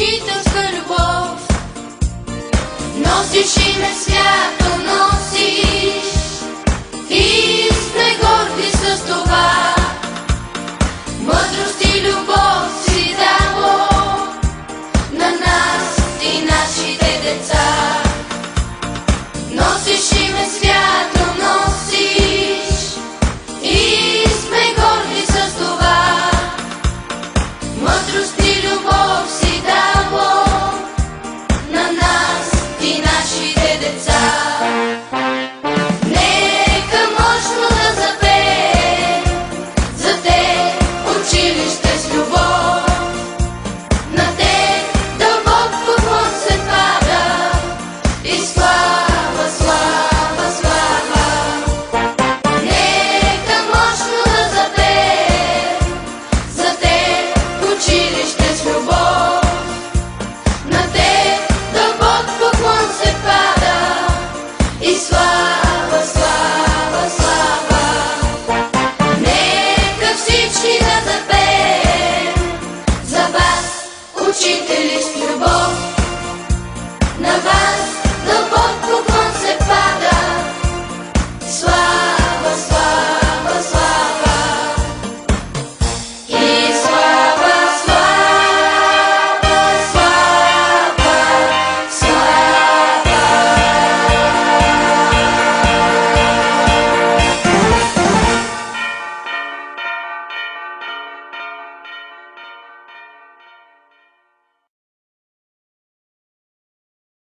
учителска любов. Носиш име свято, носиш, и сме горди с това. Мъдрост и любов си дало на нас и нашите деца. Носиш име свято, носиш, и сме горди с това. Мъдрост и любов си дало на нас и нашите деца. Нека мощно да запеем за те училище с любов. На те дълбок поклон се пада и слава, слава, слава. Нека мощно да запеем за те училище с любов. На те дълбок поклон се пада и слава, слава, слава. Нека всички да запеем за вас, учители с любов.